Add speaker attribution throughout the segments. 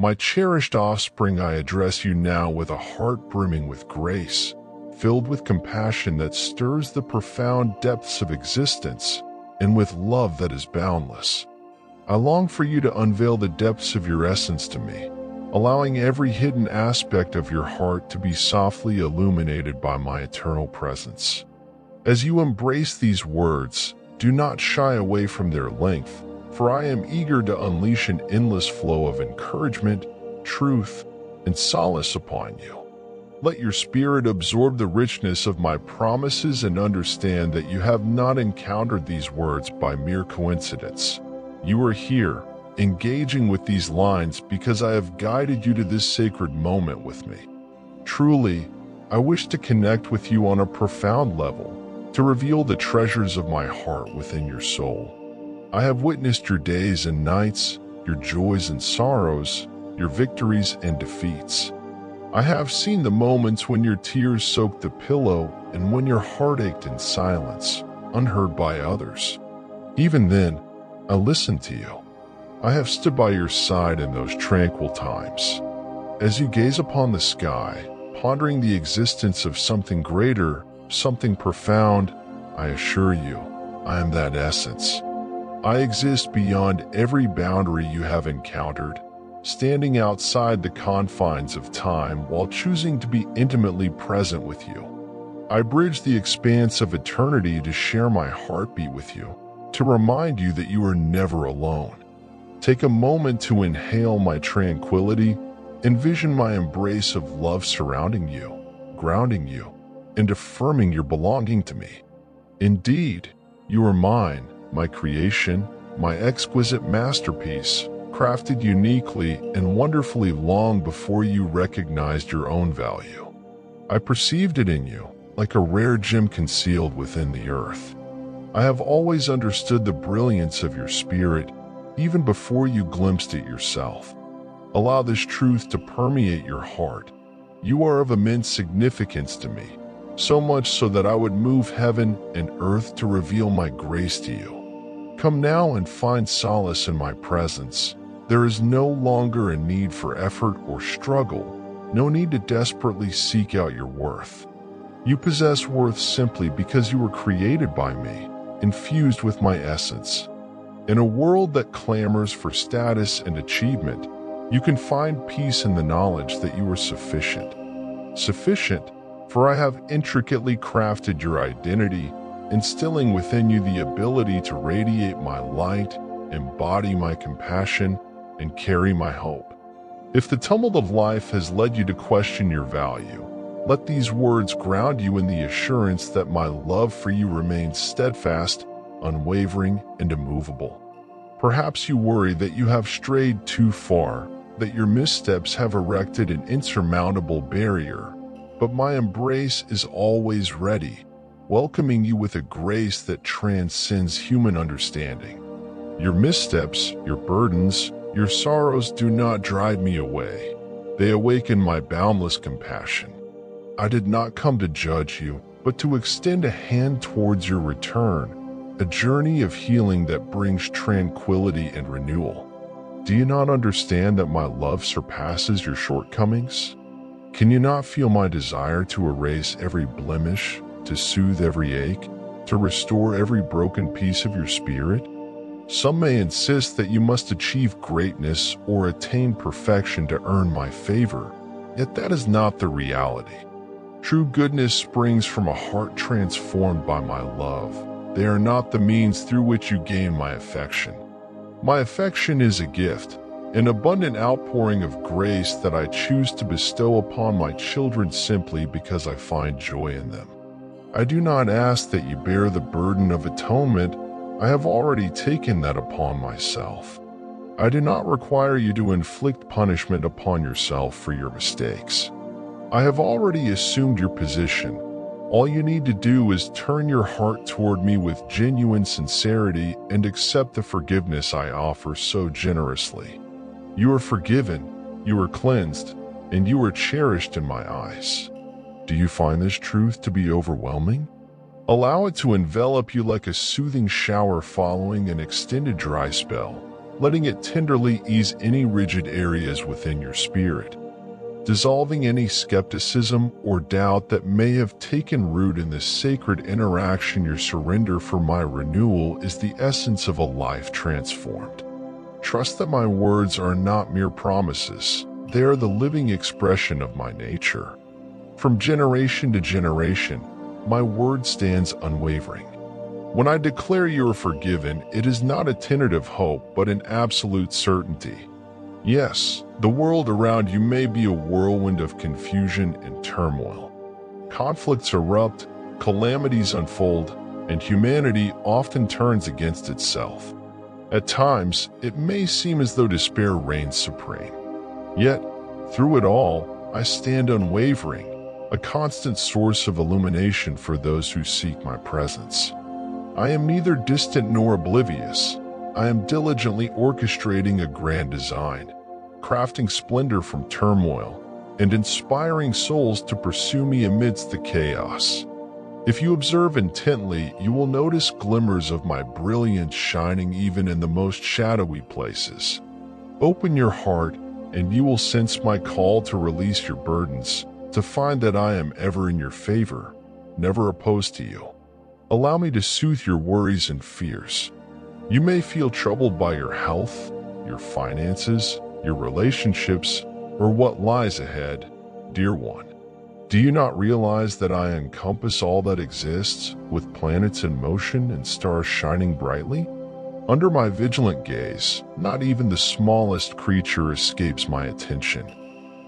Speaker 1: My cherished offspring, I address you now with a heart brimming with grace, filled with compassion that stirs the profound depths of existence, and with love that is boundless. I long for you to unveil the depths of your essence to me, allowing every hidden aspect of your heart to be softly illuminated by my eternal presence. As you embrace these words, do not shy away from their length, for I am eager to unleash an endless flow of encouragement, truth, and solace upon you. Let your spirit absorb the richness of my promises and understand that you have not encountered these words by mere coincidence. You are here, engaging with these lines because I have guided you to this sacred moment with me. Truly, I wish to connect with you on a profound level, to reveal the treasures of my heart within your soul. I have witnessed your days and nights, your joys and sorrows, your victories and defeats. I have seen the moments when your tears soaked the pillow and when your heart ached in silence, unheard by others. Even then, I listened to you. I have stood by your side in those tranquil times. As you gaze upon the sky, pondering the existence of something greater, something profound, I assure you, I am that essence. I exist beyond every boundary you have encountered, standing outside the confines of time while choosing to be intimately present with you. I bridge the expanse of eternity to share my heartbeat with you, to remind you that you are never alone. Take a moment to inhale my tranquility, envision my embrace of love surrounding you, grounding you, and affirming your belonging to me. Indeed, you are mine, my creation, my exquisite masterpiece, crafted uniquely and wonderfully long before you recognized your own value. I perceived it in you, like a rare gem concealed within the earth. I have always understood the brilliance of your spirit, even before you glimpsed it yourself. Allow this truth to permeate your heart. You are of immense significance to me, so much so that I would move heaven and earth to reveal my grace to you. Come now and find solace in my presence. There is no longer a need for effort or struggle, no need to desperately seek out your worth. You possess worth simply because you were created by me, infused with my essence. In a world that clamors for status and achievement, you can find peace in the knowledge that you are sufficient. Sufficient, for I have intricately crafted your identity, instilling within you the ability to radiate my light, embody my compassion, and carry my hope. If the tumult of life has led you to question your value, let these words ground you in the assurance that my love for you remains steadfast, unwavering, and immovable. Perhaps you worry that you have strayed too far, that your missteps have erected an insurmountable barrier, but my embrace is always ready, welcoming you with a grace that transcends human understanding. Your missteps, your burdens, your sorrows do not drive me away. They awaken my boundless compassion. I did not come to judge you, but to extend a hand towards your return, a journey of healing that brings tranquility and renewal. Do you not understand that my love surpasses your shortcomings? Can you not feel my desire to erase every blemish, to soothe every ache, to restore every broken piece of your spirit? Some may insist that you must achieve greatness or attain perfection to earn my favor, yet that is not the reality. True goodness springs from a heart transformed by my love. They are not the means through which you gain my affection. My affection is a gift, an abundant outpouring of grace that I choose to bestow upon my children simply because I find joy in them. I do not ask that you bear the burden of atonement. I have already taken that upon myself. I do not require you to inflict punishment upon yourself for your mistakes. I have already assumed your position. All you need to do is turn your heart toward me with genuine sincerity and accept the forgiveness I offer so generously. You are forgiven, you are cleansed, and you are cherished in my eyes. Do you find this truth to be overwhelming? Allow it to envelop you like a soothing shower following an extended dry spell. letting it tenderly ease any rigid areas within your spirit, dissolving any skepticism or doubt that may have taken root in this sacred interaction. Your surrender for my renewal is the essence of a life transformed. Trust that my words are not mere promises. They are the living expression of my nature. From generation to generation, my word stands unwavering. When I declare you are forgiven, it is not a tentative hope, but an absolute certainty. Yes, the world around you may be a whirlwind of confusion and turmoil. Conflicts erupt, calamities unfold, and humanity often turns against itself. At times, it may seem as though despair reigns supreme. Yet, through it all, I stand unwavering, a constant source of illumination for those who seek my presence. I am neither distant nor oblivious. I am diligently orchestrating a grand design, crafting splendor from turmoil, and inspiring souls to pursue me amidst the chaos. If you observe intently, you will notice glimmers of my brilliance shining even in the most shadowy places. Open your heart, and you will sense my call to release your burdens, to find that I am ever in your favor, never opposed to you. Allow me to soothe your worries and fears. You may feel troubled by your health, your finances, your relationships, or what lies ahead, dear one. Do you not realize that I encompass all that exists, with planets in motion and stars shining brightly? Under my vigilant gaze, not even the smallest creature escapes my attention.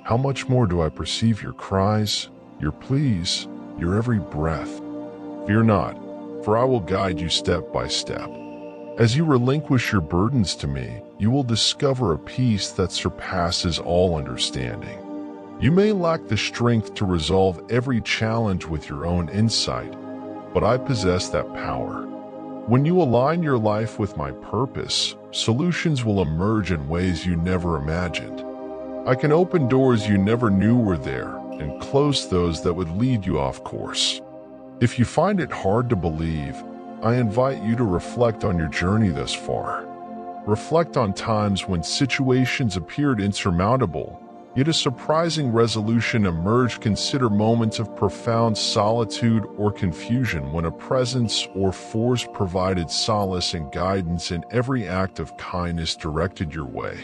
Speaker 1: How much more do I perceive your cries, your pleas, your every breath? Fear not, for I will guide you step by step. As you relinquish your burdens to me, you will discover a peace that surpasses all understanding. You may lack the strength to resolve every challenge with your own insight, but I possess that power. When you align your life with my purpose, solutions will emerge in ways you never imagined. I can open doors you never knew were there and close those that would lead you off course. If you find it hard to believe, I invite you to reflect on your journey thus far. Reflect on times when situations appeared insurmountable, yet a surprising resolution emerged. Consider moments of profound solitude or confusion when a presence or force provided solace and guidance. In every act of kindness directed your way,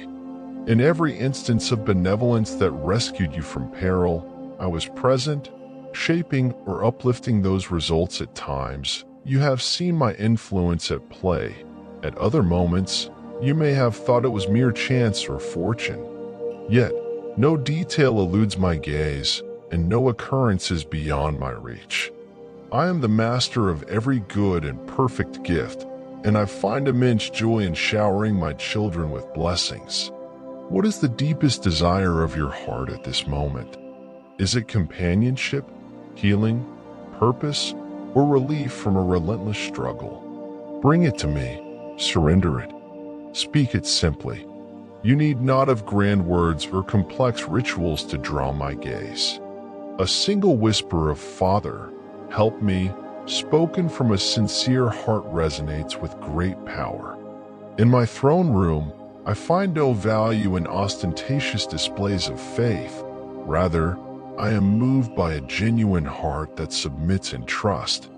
Speaker 1: in every instance of benevolence that rescued you from peril, I was present, shaping or uplifting those results. At times, you have seen my influence at play. At other moments, you may have thought it was mere chance or fortune. Yet, no detail eludes my gaze, and no occurrence is beyond my reach. I am the master of every good and perfect gift, and I find immense joy in showering my children with blessings. What is the deepest desire of your heart at this moment? Is it companionship, healing, purpose, or relief from a relentless struggle? Bring it to me. Surrender it. Speak it simply. You need not of grand words or complex rituals to draw my gaze. A single whisper of "Father, help me," spoken from a sincere heart, resonates with great power. In my throne room, I find no value in ostentatious displays of faith. Rather, I am moved by a genuine heart that submits in trust.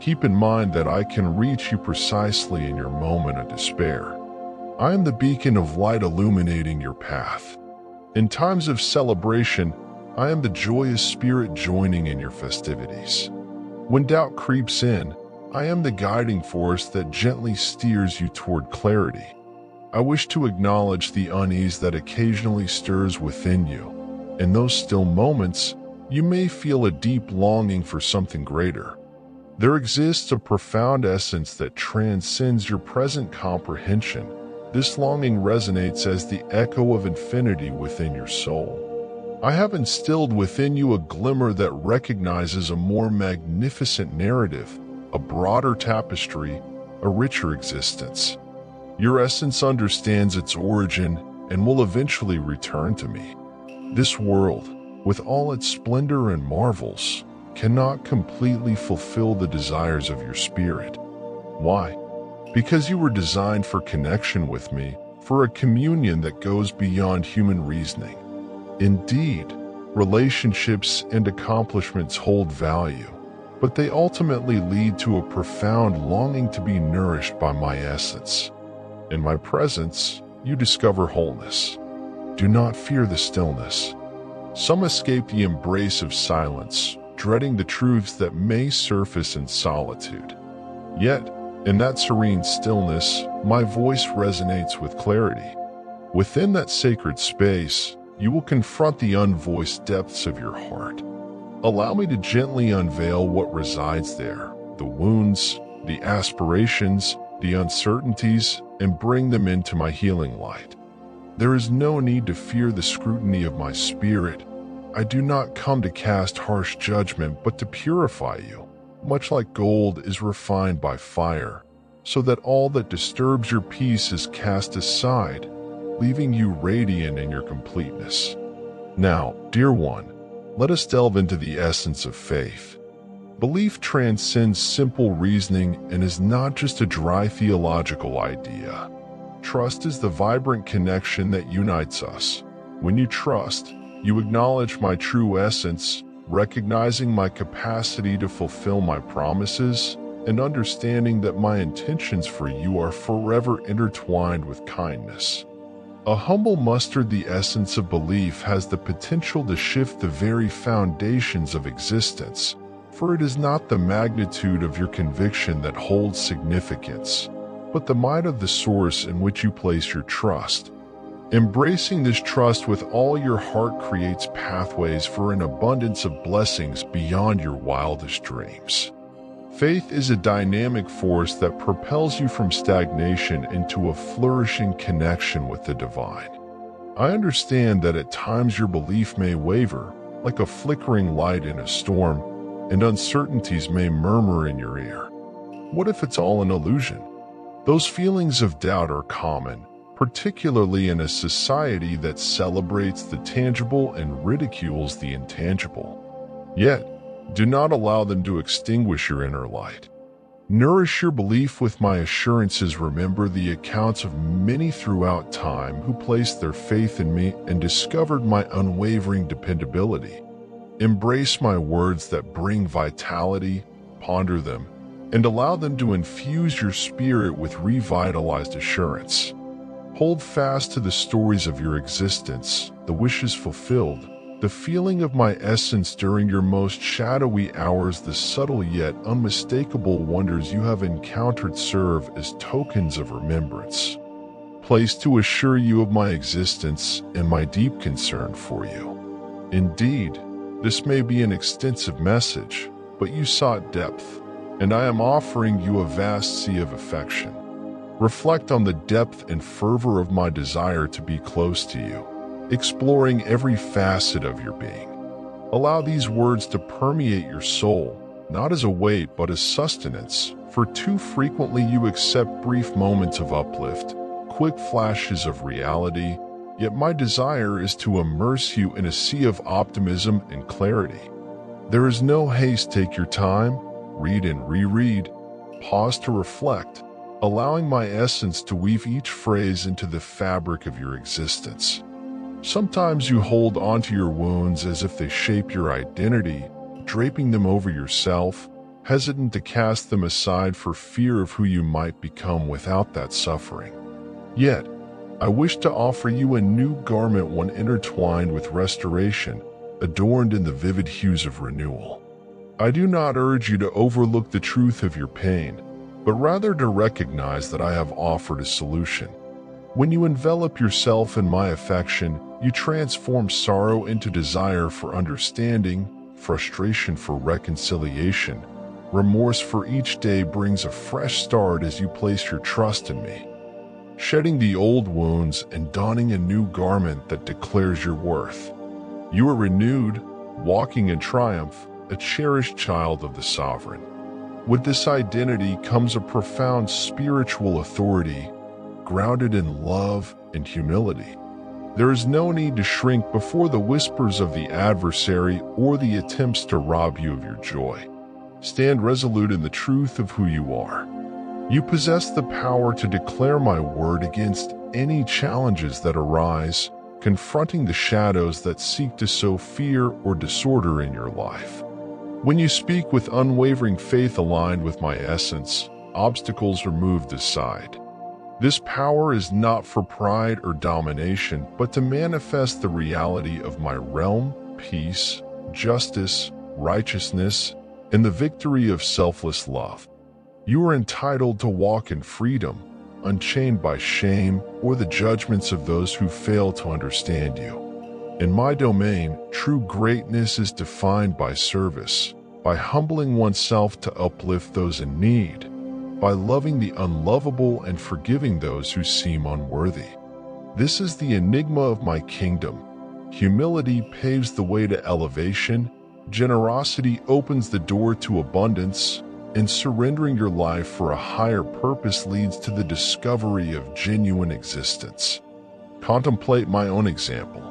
Speaker 1: Keep in mind that I can reach you precisely in your moment of despair. I am the beacon of light illuminating your path. In times of celebration, I am the joyous spirit joining in your festivities. When doubt creeps in, I am the guiding force that gently steers you toward clarity. I wish to acknowledge the unease that occasionally stirs within you. In those still moments, you may feel a deep longing for something greater. There exists a profound essence that transcends your present comprehension. This longing resonates as the echo of infinity within your soul. I have instilled within you a glimmer that recognizes a more magnificent narrative, a broader tapestry, a richer existence. Your essence understands its origin and will eventually return to me. This world, with all its splendor and marvels, cannot completely fulfill the desires of your spirit. Why? Because you were designed for connection with me, for a communion that goes beyond human reasoning. Indeed, relationships and accomplishments hold value, but they ultimately lead to a profound longing to be nourished by my essence. In my presence, you discover wholeness. Do not fear the stillness. Some escape the embrace of silence, dreading the truths that may surface in solitude. Yet, in that serene stillness, my voice resonates with clarity. Within that sacred space, you will confront the unvoiced depths of your heart. Allow me to gently unveil what resides there, the wounds, the aspirations, the uncertainties, and bring them into my healing light. There is no need to fear the scrutiny of my spirit. I do not come to cast harsh judgment, but to purify you, much like gold is refined by fire, so that all that disturbs your peace is cast aside, leaving you radiant in your completeness. Now, dear one, let us delve into the essence of faith. Belief transcends simple reasoning and is not just a dry theological idea. Trust is the vibrant connection that unites us. When you trust, you acknowledge my true essence, recognizing my capacity to fulfill my promises, and understanding that my intentions for you are forever intertwined with kindness. A humble mustard, the essence of belief, has the potential to shift the very foundations of existence, for it is not the magnitude of your conviction that holds significance, but the might of the source in which you place your trust. Embracing this trust with all your heart creates pathways for an abundance of blessings beyond your wildest dreams. Faith is a dynamic force that propels you from stagnation into a flourishing connection with the divine. I understand that at times your belief may waver, like a flickering light in a storm, and uncertainties may murmur in your ear. What if it's all an illusion? Those feelings of doubt are common, particularly in a society that celebrates the tangible and ridicules the intangible. Yet, do not allow them to extinguish your inner light. Nourish your belief with my assurances. Remember the accounts of many throughout time who placed their faith in me and discovered my unwavering dependability. Embrace my words that bring vitality, ponder them, and allow them to infuse your spirit with revitalized assurance. Hold fast to the stories of your existence, the wishes fulfilled, the feeling of my essence during your most shadowy hours. The subtle yet unmistakable wonders you have encountered serve as tokens of remembrance, placed to assure you of my existence and my deep concern for you. Indeed, this may be an extensive message, but you sought depth, and I am offering you a vast sea of affection. Reflect on the depth and fervor of my desire to be close to you, exploring every facet of your being. Allow these words to permeate your soul, not as a weight but as sustenance, for too frequently you accept brief moments of uplift, quick flashes of reality, yet my desire is to immerse you in a sea of optimism and clarity. There is no haste. Take your time, read and reread, pause to reflect, allowing my essence to weave each phrase into the fabric of your existence. Sometimes you hold onto your wounds as if they shape your identity, draping them over yourself, hesitant to cast them aside for fear of who you might become without that suffering. Yet, I wish to offer you a new garment, one intertwined with restoration, adorned in the vivid hues of renewal. I do not urge you to overlook the truth of your pain, but rather to recognize that I have offered a solution. When you envelop yourself in my affection, you transform sorrow into desire for understanding, frustration for reconciliation. Remorse for each day brings a fresh start as you place your trust in me, shedding the old wounds and donning a new garment that declares your worth. You are renewed, walking in triumph, a cherished child of the Sovereign. With this identity comes a profound spiritual authority, grounded in love and humility. There is no need to shrink before the whispers of the adversary or the attempts to rob you of your joy. Stand resolute in the truth of who you are. You possess the power to declare my word against any challenges that arise, confronting the shadows that seek to sow fear or disorder in your life. When you speak with unwavering faith aligned with my essence, obstacles are moved aside. This power is not for pride or domination, but to manifest the reality of my realm, peace, justice, righteousness, and the victory of selfless love. You are entitled to walk in freedom, unchained by shame or the judgments of those who fail to understand you. In my domain, true greatness is defined by service, by humbling oneself to uplift those in need, by loving the unlovable and forgiving those who seem unworthy. This is the enigma of my kingdom. Humility paves the way to elevation, generosity opens the door to abundance, and surrendering your life for a higher purpose leads to the discovery of genuine existence. Contemplate my own example.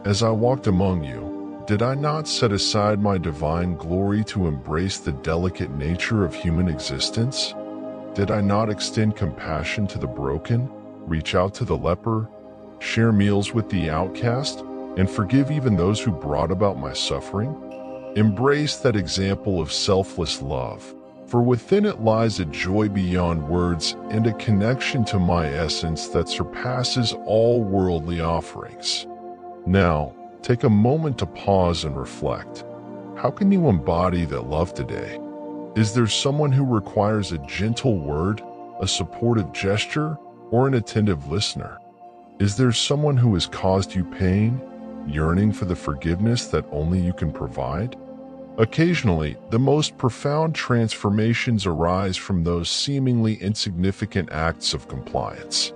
Speaker 1: As I walked among you, did I not set aside my divine glory to embrace the delicate nature of human existence? Did I not extend compassion to the broken, reach out to the leper, share meals with the outcast, and forgive even those who brought about my suffering? Embrace that example of selfless love, for within it lies a joy beyond words and a connection to my essence that surpasses all worldly offerings. Now, take a moment to pause and reflect. How can you embody that love today? Is there someone who requires a gentle word, a supportive gesture, or an attentive listener? Is there someone who has caused you pain, yearning for the forgiveness that only you can provide? Occasionally, the most profound transformations arise from those seemingly insignificant acts of compliance.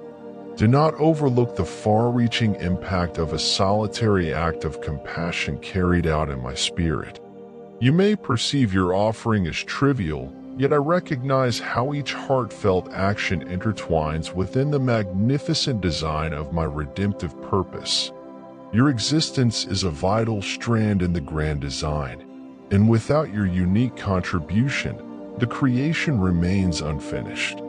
Speaker 1: Do not overlook the far-reaching impact of a solitary act of compassion carried out in my spirit. You may perceive your offering as trivial, yet I recognize how each heartfelt action intertwines within the magnificent design of my redemptive purpose. Your existence is a vital strand in the grand design, and without your unique contribution, the creation remains unfinished.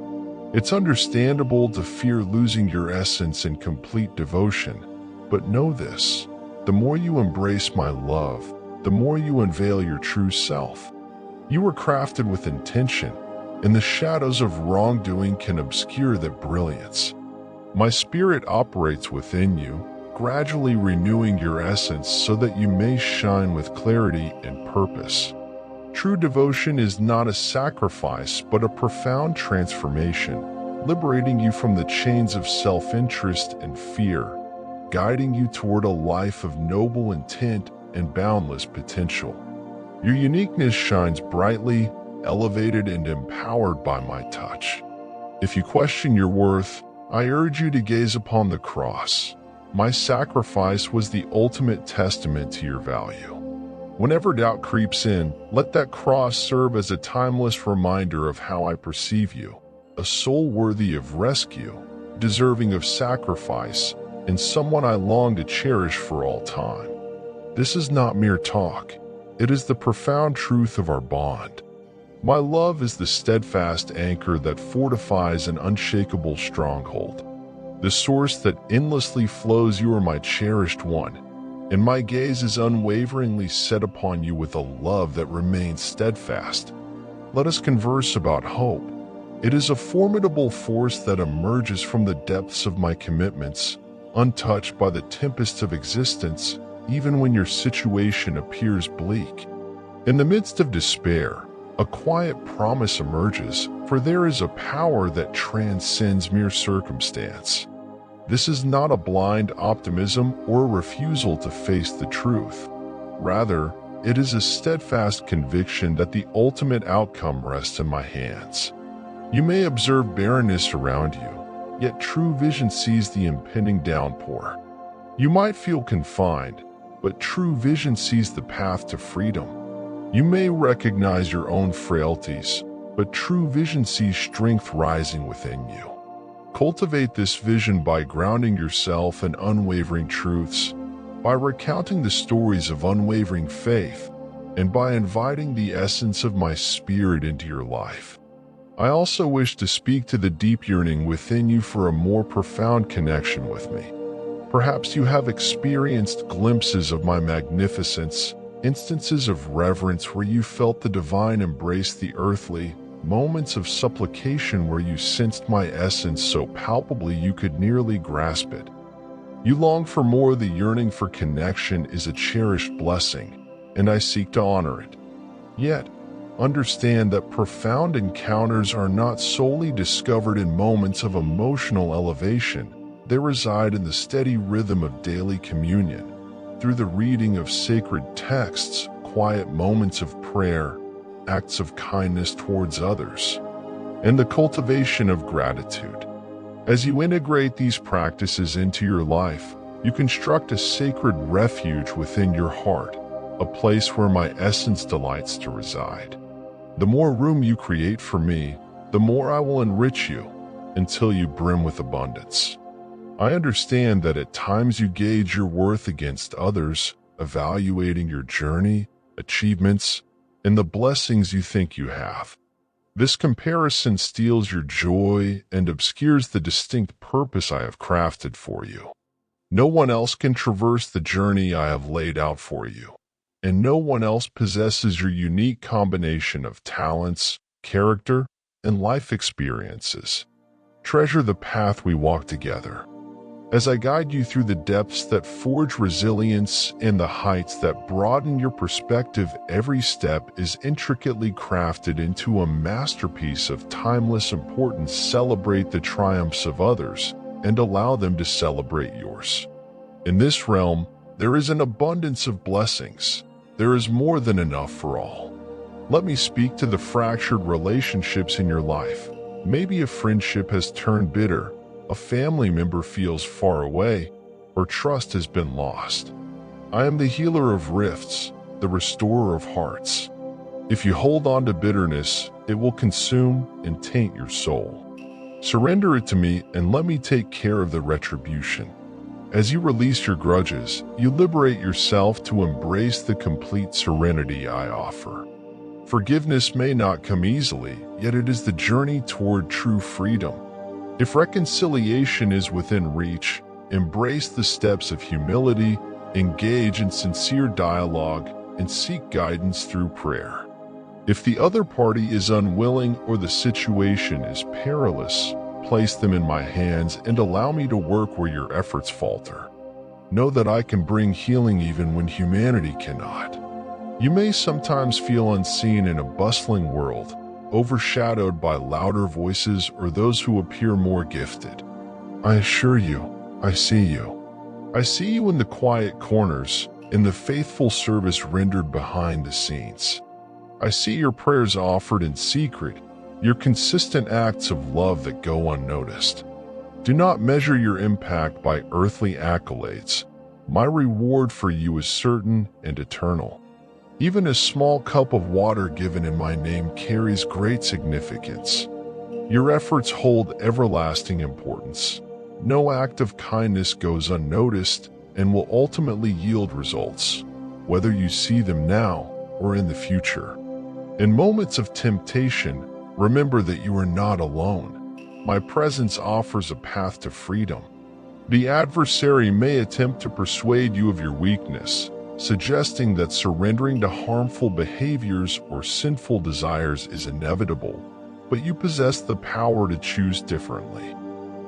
Speaker 1: It's understandable to fear losing your essence in complete devotion, but know this: the more you embrace my love, the more you unveil your true self. You were crafted with intention, and the shadows of wrongdoing can obscure that brilliance. My spirit operates within you, gradually renewing your essence so that you may shine with clarity and purpose. True devotion is not a sacrifice, but a profound transformation, liberating you from the chains of self-interest and fear, guiding you toward a life of noble intent and boundless potential. Your uniqueness shines brightly, elevated and empowered by my touch. If you question your worth, I urge you to gaze upon the cross. My sacrifice was the ultimate testament to your value. Whenever doubt creeps in, let that cross serve as a timeless reminder of how I perceive you, a soul worthy of rescue, deserving of sacrifice, and someone I long to cherish for all time. This is not mere talk. It is the profound truth of our bond. My love is the steadfast anchor that fortifies an unshakable stronghold. The source that endlessly flows. You are my cherished one, and my gaze is unwaveringly set upon you with a love that remains steadfast. Let us converse about hope. It is a formidable force that emerges from the depths of my commitments, untouched by the tempests of existence, even when your situation appears bleak. In the midst of despair, a quiet promise emerges, for there is a power that transcends mere circumstance. This is not a blind optimism or a refusal to face the truth. Rather, it is a steadfast conviction that the ultimate outcome rests in my hands. You may observe barrenness around you, yet true vision sees the impending downpour. You might feel confined, but true vision sees the path to freedom. You may recognize your own frailties, but true vision sees strength rising within you. Cultivate this vision by grounding yourself in unwavering truths, by recounting the stories of unwavering faith, and by inviting the essence of my spirit into your life. I also wish to speak to the deep yearning within you for a more profound connection with me. Perhaps you have experienced glimpses of my magnificence, instances of reverence where you felt the divine embrace the earthly, moments of supplication where you sensed my essence so palpably you could nearly grasp it. You long for more. The yearning for connection is a cherished blessing, and I seek to honor it. Yet, understand that profound encounters are not solely discovered in moments of emotional elevation. They reside in the steady rhythm of daily communion, through the reading of sacred texts, quiet moments of prayer, acts of kindness towards others, and the cultivation of gratitude. As you integrate these practices into your life, you construct a sacred refuge within your heart, a place where my essence delights to reside. The more room you create for me, the more I will enrich you, until you brim with abundance. I understand that at times you gauge your worth against others, evaluating your journey, achievements, and the blessings you think you have. This comparison steals your joy and obscures the distinct purpose I have crafted for you. No one else can traverse the journey I have laid out for you, and no one else possesses your unique combination of talents, character, and life experiences. Treasure the path we walk together. As I guide you through the depths that forge resilience and the heights that broaden your perspective, every step is intricately crafted into a masterpiece of timeless importance. Celebrate the triumphs of others and allow them to celebrate yours. In this realm, there is an abundance of blessings. There is more than enough for all. Let me speak to the fractured relationships in your life. Maybe a friendship has turned bitter, a family member feels far away, or trust has been lost. I am the healer of rifts, the restorer of hearts. If you hold on to bitterness, it will consume and taint your soul. Surrender it to me and let me take care of the retribution. As you release your grudges, you liberate yourself to embrace the complete serenity I offer. Forgiveness may not come easily, yet it is the journey toward true freedom. If reconciliation is within reach, embrace the steps of humility, engage in sincere dialogue, and seek guidance through prayer. If the other party is unwilling or the situation is perilous, place them in my hands and allow me to work where your efforts falter. Know that I can bring healing even when humanity cannot. You may sometimes feel unseen in a bustling world, overshadowed by louder voices or those who appear more gifted. I assure you, I see you. I see you in the quiet corners, in the faithful service rendered behind the scenes. I see your prayers offered in secret, your consistent acts of love that go unnoticed. Do not measure your impact by earthly accolades. My reward for you is certain and eternal. Even a small cup of water given in my name carries great significance. Your efforts hold everlasting importance. No act of kindness goes unnoticed and will ultimately yield results, whether you see them now or in the future. In moments of temptation, remember that you are not alone. My presence offers a path to freedom. The adversary may attempt to persuade you of your weakness, suggesting that surrendering to harmful behaviors or sinful desires is inevitable, but you possess the power to choose differently.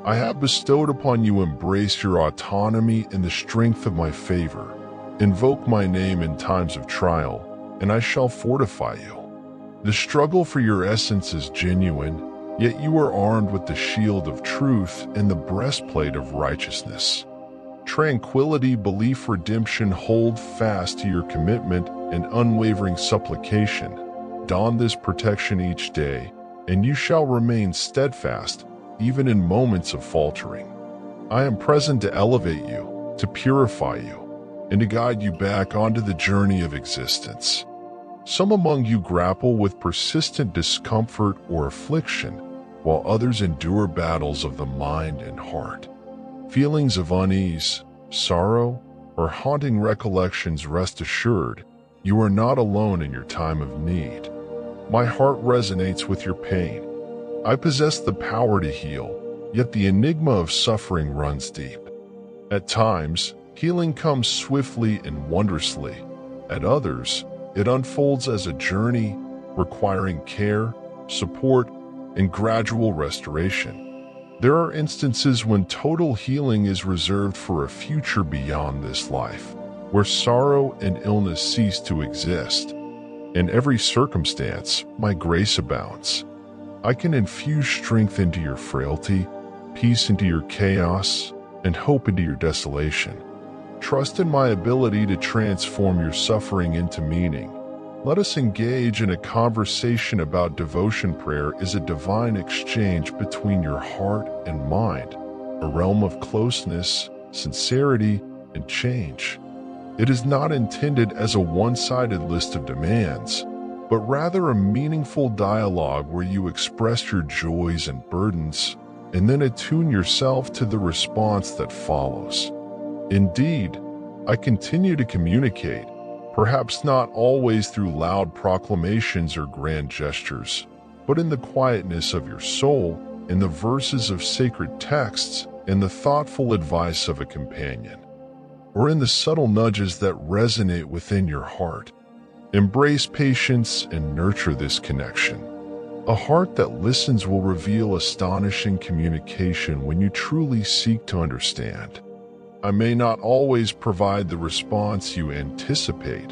Speaker 1: I have bestowed upon you embrace your autonomy and the strength of my favor. Invoke my name in times of trial, and I shall fortify you. The struggle for your essence is genuine, yet you are armed with the shield of truth and the breastplate of righteousness. Tranquility, belief, redemption, hold fast to your commitment and unwavering supplication. Don this protection each day, and you shall remain steadfast, even in moments of faltering. I am present to elevate you, to purify you, and to guide you back onto the journey of existence. Some among you grapple with persistent discomfort or affliction, while others endure battles of the mind and heart. Feelings of unease, sorrow, or haunting recollections, rest assured, you are not alone in your time of need. My heart resonates with your pain, I possess the power to heal, yet the enigma of suffering runs deep. At times, healing comes swiftly and wondrously. At others, it unfolds as a journey, requiring care, support, and gradual restoration. There are instances when total healing is reserved for a future beyond this life, where sorrow and illness cease to exist. In every circumstance, my grace abounds. I can infuse strength into your frailty, peace into your chaos, and hope into your desolation. Trust in my ability to transform your suffering into meaning. Let us engage in a conversation about devotion. Prayer is a divine exchange between your heart and mind, a realm of closeness, sincerity, and change. It is not intended as a one-sided list of demands, but rather a meaningful dialogue where you express your joys and burdens, and then attune yourself to the response that follows. Indeed, I continue to communicate, perhaps not always through loud proclamations or grand gestures, but in the quietness of your soul, in the verses of sacred texts, in the thoughtful advice of a companion, or in the subtle nudges that resonate within your heart. Embrace patience and nurture this connection. A heart that listens will reveal astonishing communication when you truly seek to understand. I may not always provide the response you anticipate,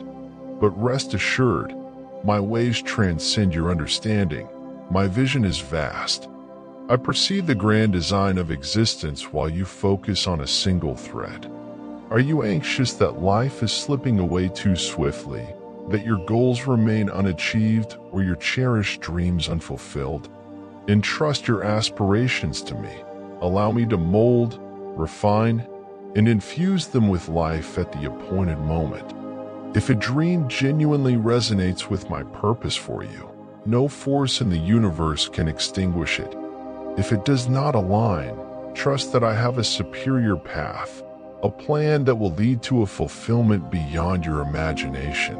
Speaker 1: but rest assured, my ways transcend your understanding. My vision is vast. I perceive the grand design of existence while you focus on a single thread. Are you anxious that life is slipping away too swiftly, that your goals remain unachieved or your cherished dreams unfulfilled? Entrust your aspirations to me. Allow me to mold, refine, and infuse them with life at the appointed moment. If a dream genuinely resonates with my purpose for you, no force in the universe can extinguish it. If it does not align, trust that I have a superior path, a plan that will lead to a fulfillment beyond your imagination.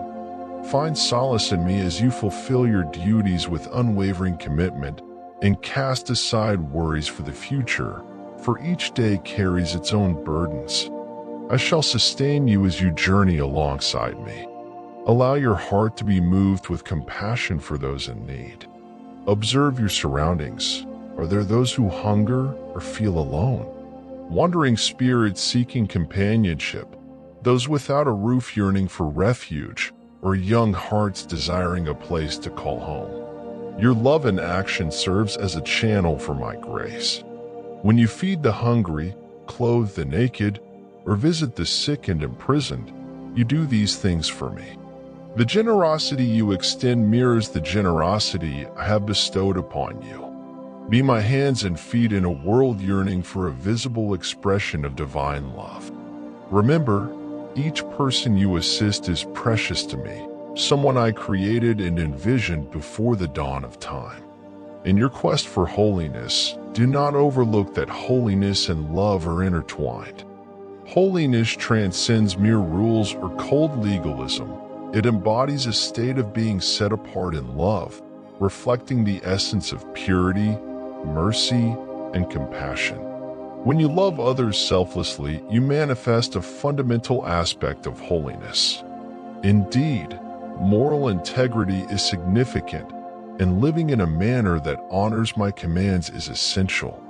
Speaker 1: Find solace in me as you fulfill your duties with unwavering commitment and cast aside worries for the future, for each day carries its own burdens. I shall sustain you as you journey alongside me. Allow your heart to be moved with compassion for those in need. Observe your surroundings. Are there those who hunger or feel alone? Wandering spirits seeking companionship, those without a roof yearning for refuge, or young hearts desiring a place to call home. Your love in action serves as a channel for my grace. When you feed the hungry, clothe the naked, or visit the sick and imprisoned, you do these things for me. The generosity you extend mirrors the generosity I have bestowed upon you. Be my hands and feet in a world yearning for a visible expression of divine love. Remember, each person you assist is precious to me, someone I created and envisioned before the dawn of time. In your quest for holiness, do not overlook that holiness and love are intertwined. Holiness transcends mere rules or cold legalism. It embodies a state of being set apart in love, reflecting the essence of purity, mercy, and compassion. When you love others selflessly, you manifest a fundamental aspect of holiness. Indeed, moral integrity is significant, and living in a manner that honors my commands is essential.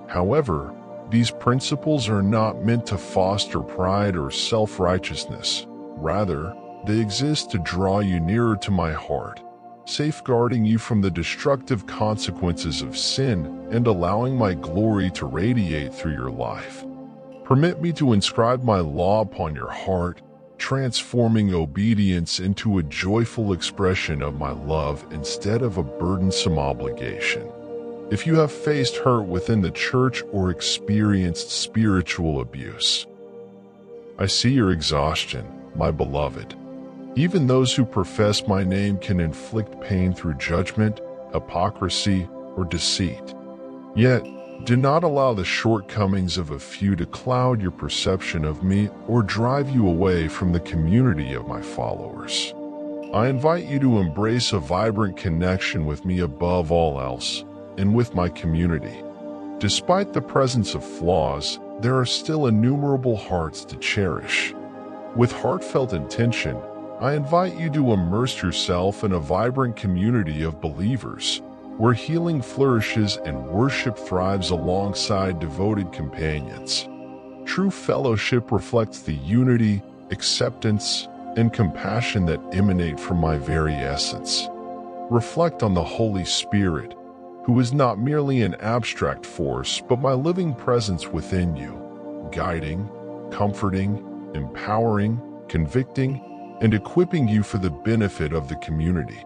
Speaker 1: However, these principles are not meant to foster pride or self-righteousness. Rather, they exist to draw you nearer to my heart, safeguarding you from the destructive consequences of sin and allowing my glory to radiate through your life. Permit me to inscribe my law upon your heart, transforming obedience into a joyful expression of my love instead of a burdensome obligation. If you have faced hurt within the church or experienced spiritual abuse, I see your exhaustion, my beloved. Even those who profess my name can inflict pain through judgment, hypocrisy, or deceit. Yet, do not allow the shortcomings of a few to cloud your perception of me or drive you away from the community of my followers. I invite you to embrace a vibrant connection with me above all else, and with my community. Despite the presence of flaws, there are still innumerable hearts to cherish. With heartfelt intention, I invite you to immerse yourself in a vibrant community of believers, where healing flourishes and worship thrives alongside devoted companions. True fellowship reflects the unity, acceptance, and compassion that emanate from my very essence. Reflect on the Holy Spirit, who is not merely an abstract force but my living presence within you, guiding, comforting, empowering, convicting, and equipping you for the benefit of the community.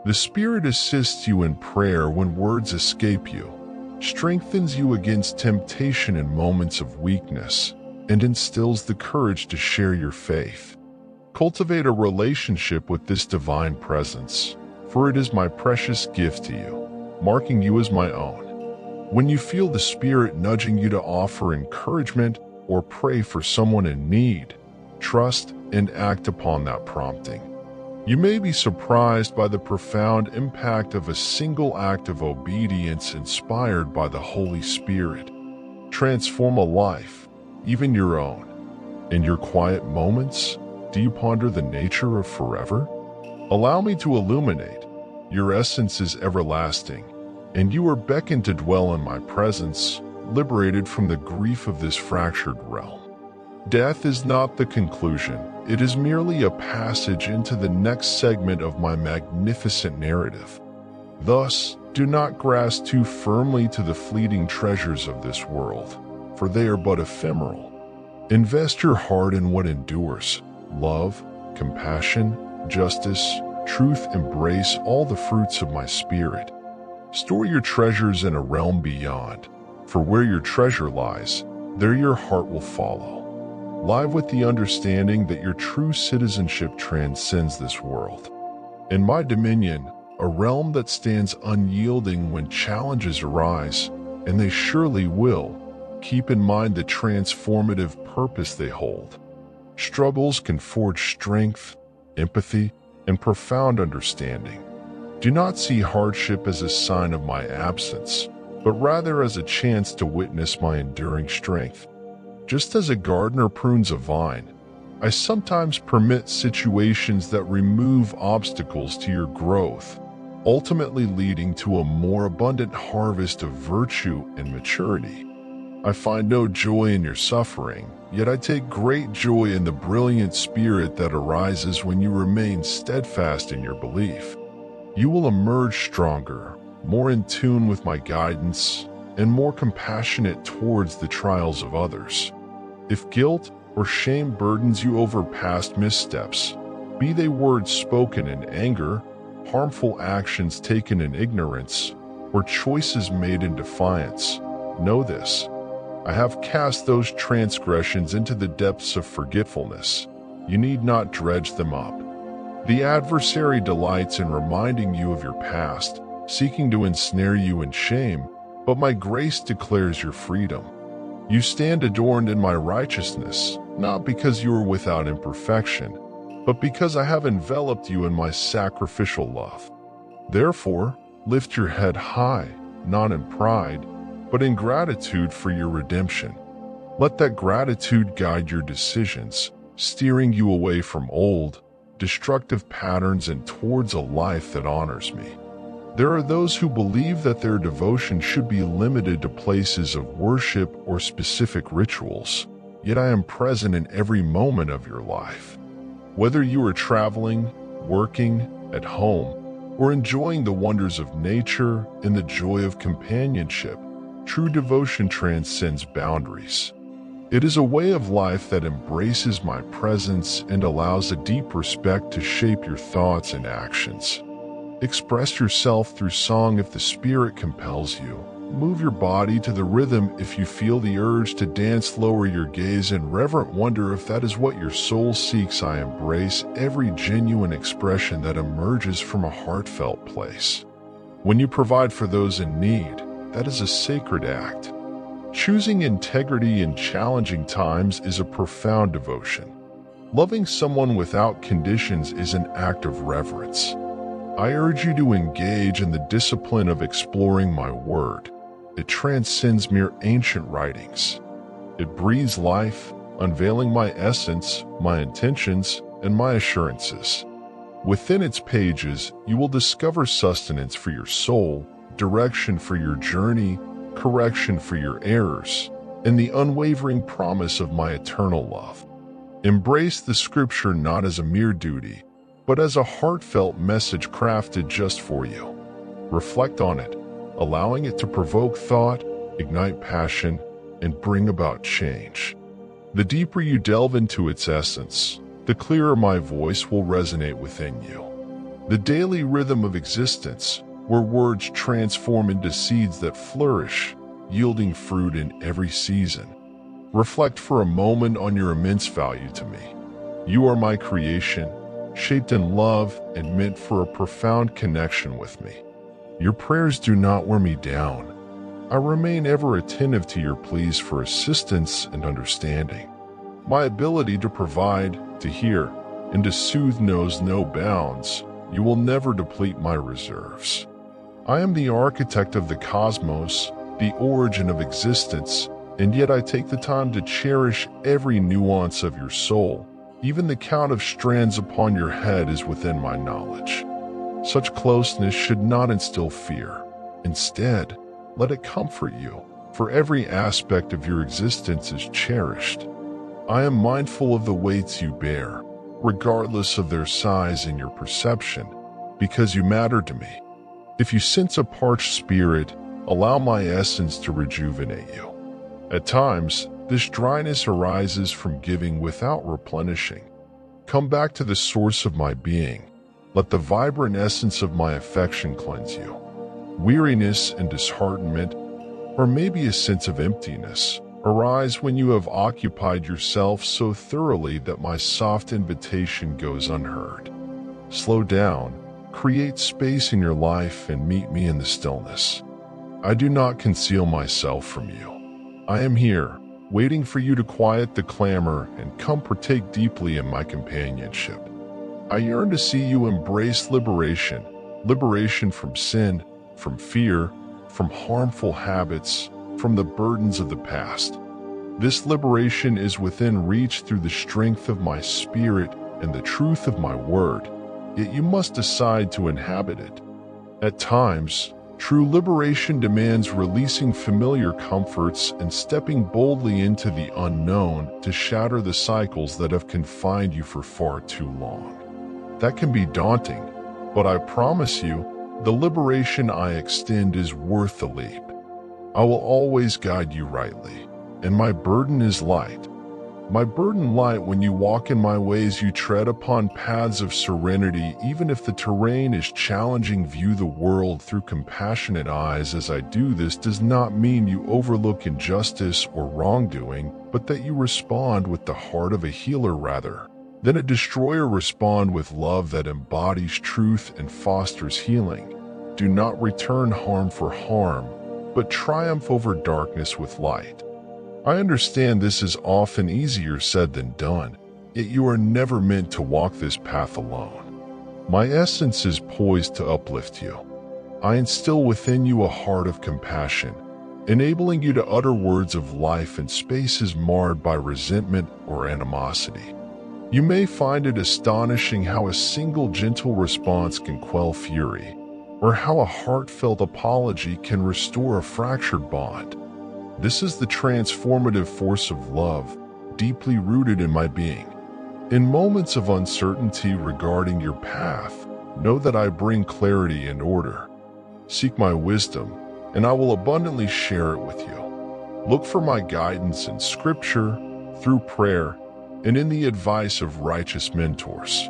Speaker 1: The Spirit assists you in prayer when words escape you, strengthens you against temptation in moments of weakness, and instills the courage to share your faith. Cultivate a relationship with this divine presence, for it is my precious gift to you, marking you as my own. When you feel the Spirit nudging you to offer encouragement or pray for someone in need, trust and act upon that prompting. You may be surprised by the profound impact of a single act of obedience inspired by the Holy Spirit. Transform a life, even your own. In your quiet moments, do you ponder the nature of forever? Allow me to illuminate. Your essence is everlasting, and you are beckoned to dwell in my presence, liberated from the grief of this fractured realm. Death is not the conclusion. It is merely a passage into the next segment of my magnificent narrative. Thus, do not grasp too firmly to the fleeting treasures of this world, for they are but ephemeral. Invest your heart in what endures: love, compassion, justice, truth. Embrace all the fruits of my Spirit. Store your treasures in a realm beyond, for where your treasure lies, there your heart will follow. Live with the understanding that your true citizenship transcends this world. In my dominion, a realm that stands unyielding when challenges arise, and they surely will, keep in mind the transformative purpose they hold. Struggles can forge strength, empathy, and profound understanding. Do not see hardship as a sign of my absence, but rather as a chance to witness my enduring strength. Just as a gardener prunes a vine, I sometimes permit situations that remove obstacles to your growth, ultimately leading to a more abundant harvest of virtue and maturity. I find no joy in your suffering, yet I take great joy in the brilliant spirit that arises when you remain steadfast in your belief. You will emerge stronger, more in tune with my guidance, and more compassionate towards the trials of others. If guilt or shame burdens you over past missteps, be they words spoken in anger, harmful actions taken in ignorance, or choices made in defiance, know this: I have cast those transgressions into the depths of forgetfulness. You need not dredge them up. The adversary delights in reminding you of your past, seeking to ensnare you in shame, but my grace declares your freedom. You stand adorned in my righteousness, not because you are without imperfection, but because I have enveloped you in my sacrificial love. Therefore, lift your head high, not in pride, but in gratitude for your redemption. Let that gratitude guide your decisions, steering you away from old, destructive patterns and towards a life that honors me. There are those who believe that their devotion should be limited to places of worship or specific rituals, yet I am present in every moment of your life. Whether you are traveling, working, at home, or enjoying the wonders of nature and the joy of companionship, true devotion transcends boundaries. It is a way of life that embraces my presence and allows a deep respect to shape your thoughts and actions. Express yourself through song if the Spirit compels you. Move your body to the rhythm if you feel the urge to dance. Lower your gaze in reverent wonder if that is what your soul seeks. I embrace every genuine expression that emerges from a heartfelt place. When you provide for those in need, that is a sacred act. Choosing integrity in challenging times is a profound devotion. Loving someone without conditions is an act of reverence. I urge you to engage in the discipline of exploring my word. It transcends mere ancient writings. It breathes life, unveiling my essence, my intentions, and my assurances. Within its pages, you will discover sustenance for your soul, direction for your journey, correction for your errors, and the unwavering promise of my eternal love. Embrace the scripture not as a mere duty, but as a heartfelt message crafted just for you. Reflect on it, allowing it to provoke thought, ignite passion, and bring about change. The deeper you delve into its essence, the clearer my voice will resonate within you. The daily rhythm of existence, where words transform into seeds that flourish, yielding fruit in every season. Reflect for a moment on your immense value to me. You are my creation, shaped in love and meant for a profound connection with me. Your prayers do not wear me down. I remain ever attentive to your pleas for assistance and understanding. My ability to provide, to hear, and to soothe knows no bounds. You will never deplete my reserves. I am the architect of the cosmos, the origin of existence, and yet I take the time to cherish every nuance of your soul. Even the count of strands upon your head is within my knowledge. Such closeness should not instill fear. Instead, let it comfort you, for every aspect of your existence is cherished. I am mindful of the weights you bear, regardless of their size in your perception, because you matter to me. If you sense a parched spirit, allow my essence to rejuvenate you. At times, this dryness arises from giving without replenishing. Come back to the source of my being. Let the vibrant essence of my affection cleanse you. Weariness and disheartenment, or maybe a sense of emptiness, arise when you have occupied yourself so thoroughly that my soft invitation goes unheard. Slow down, create space in your life, and meet me in the stillness. I do not conceal myself from you. I am here, waiting for you to quiet the clamor and come partake deeply in my companionship. I yearn to see you embrace liberation, liberation from sin, from fear, from harmful habits, from the burdens of the past. This liberation is within reach through the strength of my spirit and the truth of my word, yet you must decide to inhabit it. At times, true liberation demands releasing familiar comforts and stepping boldly into the unknown to shatter the cycles that have confined you for far too long. That can be daunting, but I promise you, the liberation I extend is worth the leap. I will always guide you rightly, and my burden is light. My burden light when you walk in my ways, you tread upon paths of serenity. Even if the terrain is challenging, view the world through compassionate eyes. As I do this does not mean you overlook injustice or wrongdoing, but that you respond with the heart of a healer rather than a destroyer. Respond with love that embodies truth and fosters healing. Do not return harm for harm, but triumph over darkness with light. I understand this is often easier said than done, yet you are never meant to walk this path alone. My essence is poised to uplift you. I instill within you a heart of compassion, enabling you to utter words of life in spaces marred by resentment or animosity. You may find it astonishing how a single gentle response can quell fury, or how a heartfelt apology can restore a fractured bond. This is the transformative force of love, deeply rooted in my being. In moments of uncertainty regarding your path, know that I bring clarity and order. Seek my wisdom, and I will abundantly share it with you. Look for my guidance in Scripture, through prayer, and in the advice of righteous mentors.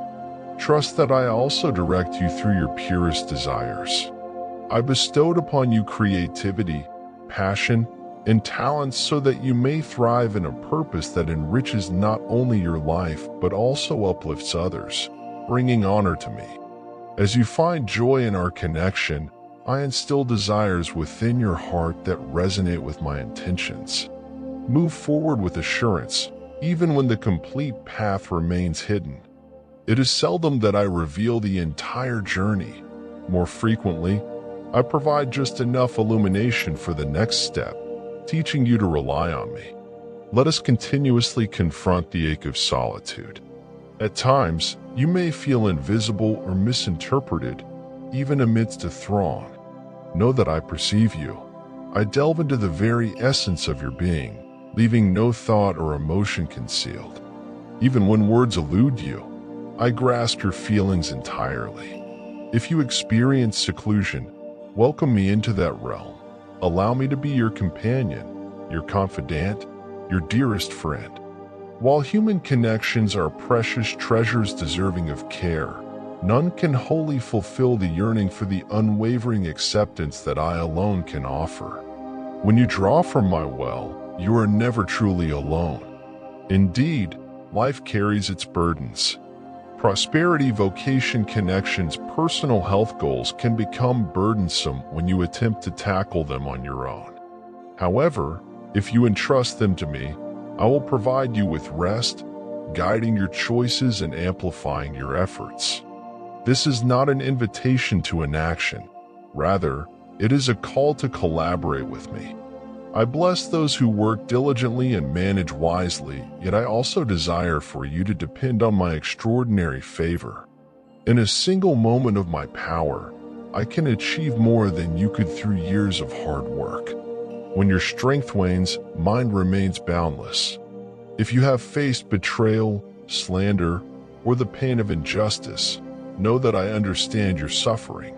Speaker 1: Trust that I also direct you through your purest desires. I bestowed upon you creativity, passion, and talents so that you may thrive in a purpose that enriches not only your life but also uplifts others, bringing honor to me. As you find joy in our connection, I instill desires within your heart that resonate with my intentions. Move forward with assurance, even when the complete path remains hidden. It is seldom that I reveal the entire journey, More frequently, I provide just enough illumination for the next step, teaching you to rely on me. Let us continuously confront the ache of solitude. At times, you may feel invisible or misinterpreted, even amidst a throng. Know that I perceive you. I delve into the very essence of your being, leaving no thought or emotion concealed. Even when words elude you, I grasp your feelings entirely. If you experience seclusion, welcome me into that realm. Allow me to be your companion, your confidant, your dearest friend. While human connections are precious treasures deserving of care, none can wholly fulfill the yearning for the unwavering acceptance that I alone can offer. When you draw from my well, you are never truly alone. Indeed, life carries its burdens. Prosperity, vocation, connections, personal health goals can become burdensome when you attempt to tackle them on your own. However, if you entrust them to me, I will provide you with rest, guiding your choices and amplifying your efforts. This is not an invitation to inaction. Rather, it is a call to collaborate with me. I bless those who work diligently and manage wisely, yet I also desire for you to depend on my extraordinary favor. In a single moment of my power, I can achieve more than you could through years of hard work. When your strength wanes, mine remains boundless. If you have faced betrayal, slander, or the pain of injustice, know that I understand your suffering.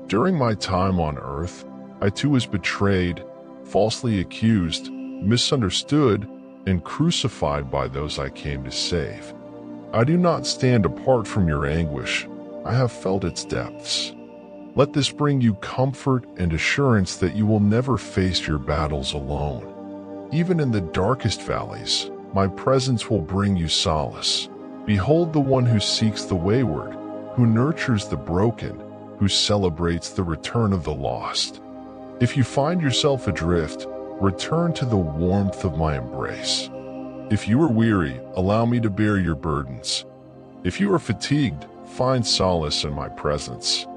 Speaker 1: During my time on earth, I too was betrayed, falsely accused, misunderstood, and crucified by those I came to save. I do not stand apart from your anguish. I have felt its depths. Let this bring you comfort and assurance that you will never face your battles alone. Even in the darkest valleys, my presence will bring you solace. Behold the one who seeks the wayward, who nurtures the broken, who celebrates the return of the lost. If you find yourself adrift, return to the warmth of my embrace. If you are weary, allow me to bear your burdens. If you are fatigued, find solace in my presence.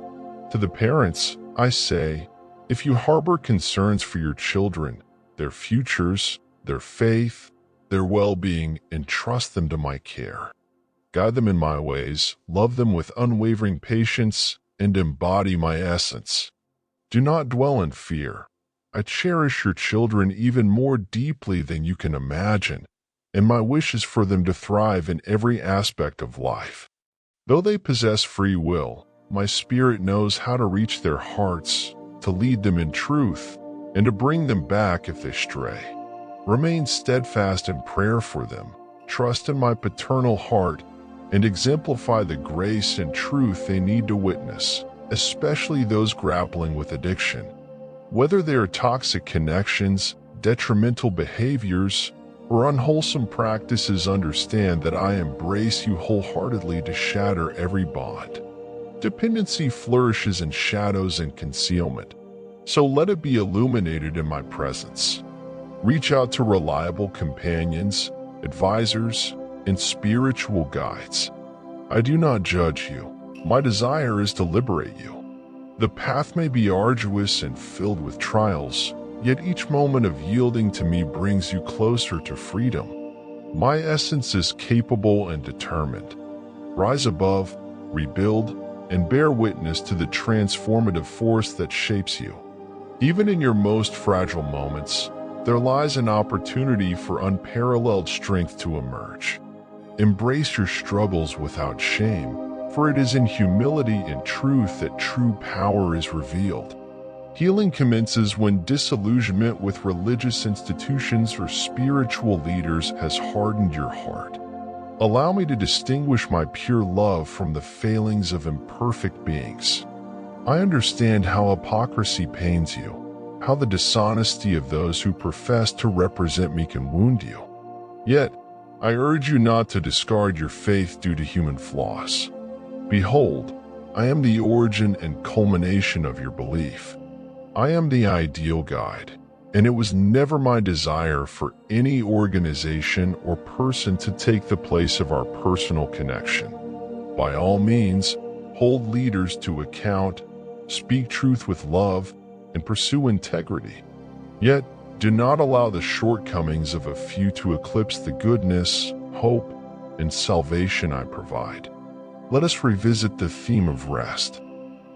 Speaker 1: To the parents, I say, if you harbor concerns for your children, their futures, their faith, their well-being, entrust them to my care. Guide them in my ways, love them with unwavering patience, and embody my essence. Do not dwell in fear. I cherish your children even more deeply than you can imagine, and my wish is for them to thrive in every aspect of life. Though they possess free will, my spirit knows how to reach their hearts, to lead them in truth, and to bring them back if they stray. Remain steadfast in prayer for them, trust in my paternal heart, and exemplify the grace and truth they need to witness, especially those grappling with addiction. Whether they are toxic connections, detrimental behaviors, or unwholesome practices, understand that I embrace you wholeheartedly to shatter every bond. Dependency flourishes in shadows and concealment, so let it be illuminated in my presence. Reach out to reliable companions, advisors, and spiritual guides. I do not judge you. My desire is to liberate you. The path may be arduous and filled with trials, yet each moment of yielding to me brings you closer to freedom. My essence is capable and determined. Rise above, rebuild, and bear witness to the transformative force that shapes you. Even in your most fragile moments, there lies an opportunity for unparalleled strength to emerge. Embrace your struggles without shame, for it is in humility and truth that true power is revealed. Healing commences when disillusionment with religious institutions or spiritual leaders has hardened your heart. Allow me to distinguish my pure love from the failings of imperfect beings. I understand how hypocrisy pains you, how the dishonesty of those who profess to represent me can wound you. Yet, I urge you not to discard your faith due to human flaws. Behold, I am the origin and culmination of your belief. I am the ideal guide, and it was never my desire for any organization or person to take the place of our personal connection. By all means, hold leaders to account, speak truth with love, and pursue integrity. Yet, do not allow the shortcomings of a few to eclipse the goodness, hope, and salvation I provide. Let us revisit the theme of rest.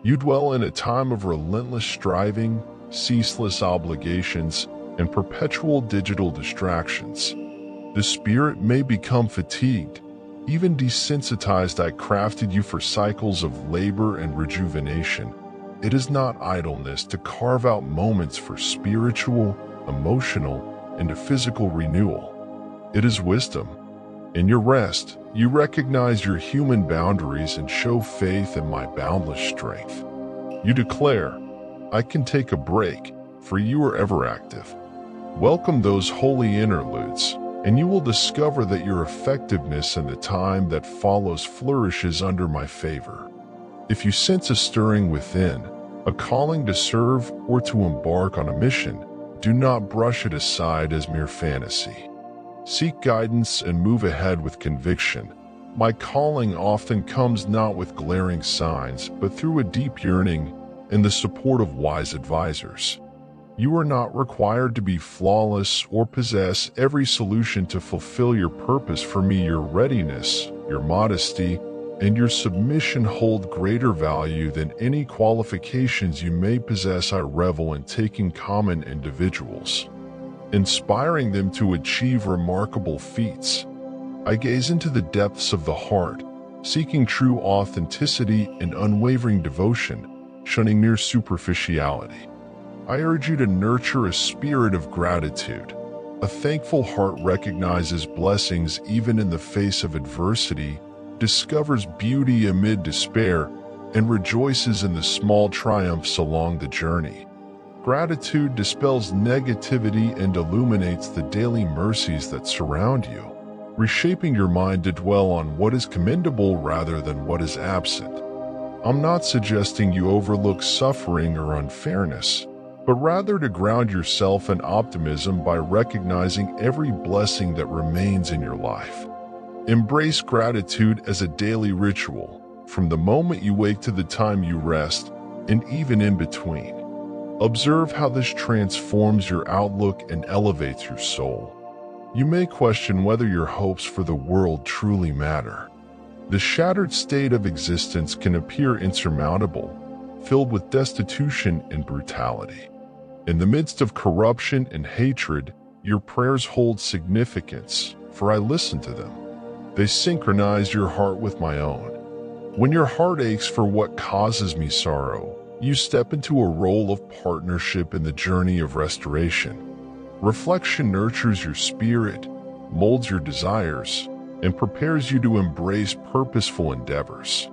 Speaker 1: You dwell in a time of relentless striving, ceaseless obligations, and perpetual digital distractions. The spirit may become fatigued, even desensitized. I crafted you for cycles of labor and rejuvenation. It is not idleness to carve out moments for spiritual, emotional, and physical renewal. It is wisdom. In your rest, you recognize your human boundaries and show faith in my boundless strength. You declare, I can take a break, for you are ever active. Welcome those holy interludes, and you will discover that your effectiveness in the time that follows flourishes under my favor. If you sense a stirring within, a calling to serve or to embark on a mission, do not brush it aside as mere fantasy. Seek guidance and move ahead with conviction. My calling often comes not with glaring signs, but through a deep yearning and the support of wise advisors. You are not required to be flawless or possess every solution to fulfill your purpose. For me, your readiness, your modesty, and your submission hold greater value than any qualifications you may possess. I revel in taking common individuals, inspiring them to achieve remarkable feats. I gaze into the depths of the heart, seeking true authenticity and unwavering devotion, shunning mere superficiality. I urge you to nurture a spirit of gratitude. A thankful heart recognizes blessings even in the face of adversity, discovers beauty amid despair, and rejoices in the small triumphs along the journey. Gratitude dispels negativity and illuminates the daily mercies that surround you, reshaping your mind to dwell on what is commendable rather than what is absent. I'm not suggesting you overlook suffering or unfairness, but rather to ground yourself in optimism by recognizing every blessing that remains in your life. Embrace gratitude as a daily ritual, from the moment you wake to the time you rest, and even in between. Observe how this transforms your outlook and elevates your soul. You may question whether your hopes for the world truly matter. The shattered state of existence can appear insurmountable, filled with destitution and brutality. In the midst of corruption and hatred, your prayers hold significance, for I listen to them. They synchronize your heart with my own. When your heart aches for what causes me sorrow, you step into a role of partnership in the journey of restoration. Reflection nurtures your spirit, molds your desires, and prepares you to embrace purposeful endeavors.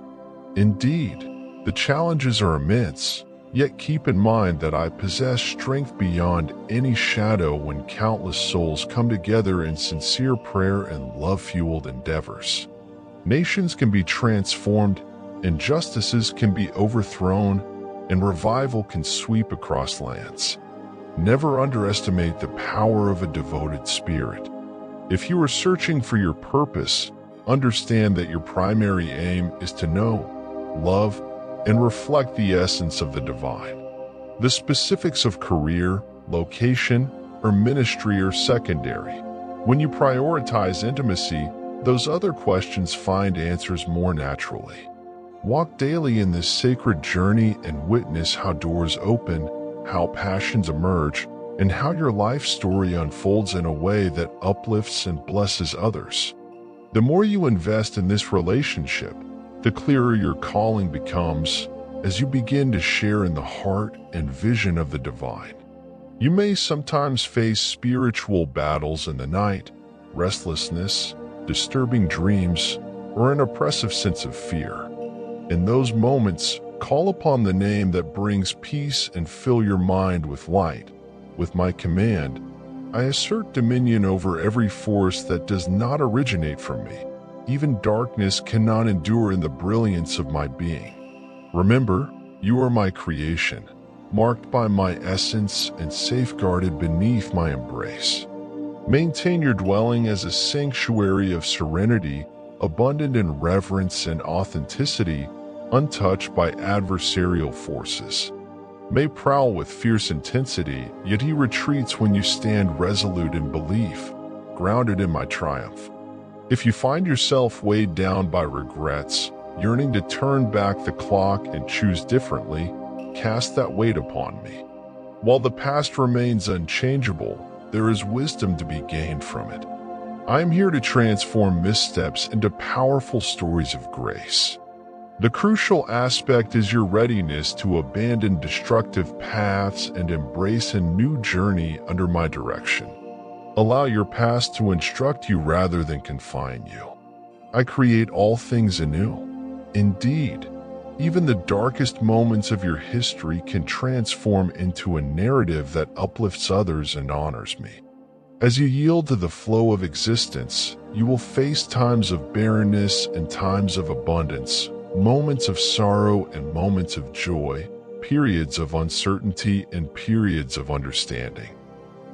Speaker 1: Indeed, the challenges are immense, yet keep in mind that I possess strength beyond any shadow when countless souls come together in sincere prayer and love-fueled endeavors. Nations can be transformed, injustices can be overthrown, and revival can sweep across lands. Never underestimate the power of a devoted spirit. If you are searching for your purpose, understand that your primary aim is to know, love, and reflect the essence of the divine. The specifics of career, location, or ministry are secondary. When you prioritize intimacy, those other questions find answers more naturally. Walk daily in this sacred journey and witness how doors open, how passions emerge, and how your life story unfolds in a way that uplifts and blesses others. The more you invest in this relationship, the clearer your calling becomes as you begin to share in the heart and vision of the divine. You may sometimes face spiritual battles in the night, restlessness, disturbing dreams, or an oppressive sense of fear. In those moments, call upon the name that brings peace and fill your mind with light. With my command, I assert dominion over every force that does not originate from me. Even darkness cannot endure in the brilliance of my being. Remember, you are my creation, marked by my essence and safeguarded beneath my embrace. Maintain your dwelling as a sanctuary of serenity, abundant in reverence and authenticity, untouched by adversarial forces, may prowl with fierce intensity, yet he retreats when you stand resolute in belief, grounded in my triumph. If you find yourself weighed down by regrets, yearning to turn back the clock and choose differently, cast that weight upon me. While the past remains unchangeable, there is wisdom to be gained from it. I am here to transform missteps into powerful stories of grace. The crucial aspect is your readiness to abandon destructive paths and embrace a new journey under my direction. Allow your past to instruct you rather than confine you. I create all things anew. Indeed, even the darkest moments of your history can transform into a narrative that uplifts others and honors me. As you yield to the flow of existence, you will face times of barrenness and times of abundance, moments of sorrow and moments of joy, periods of uncertainty and periods of understanding.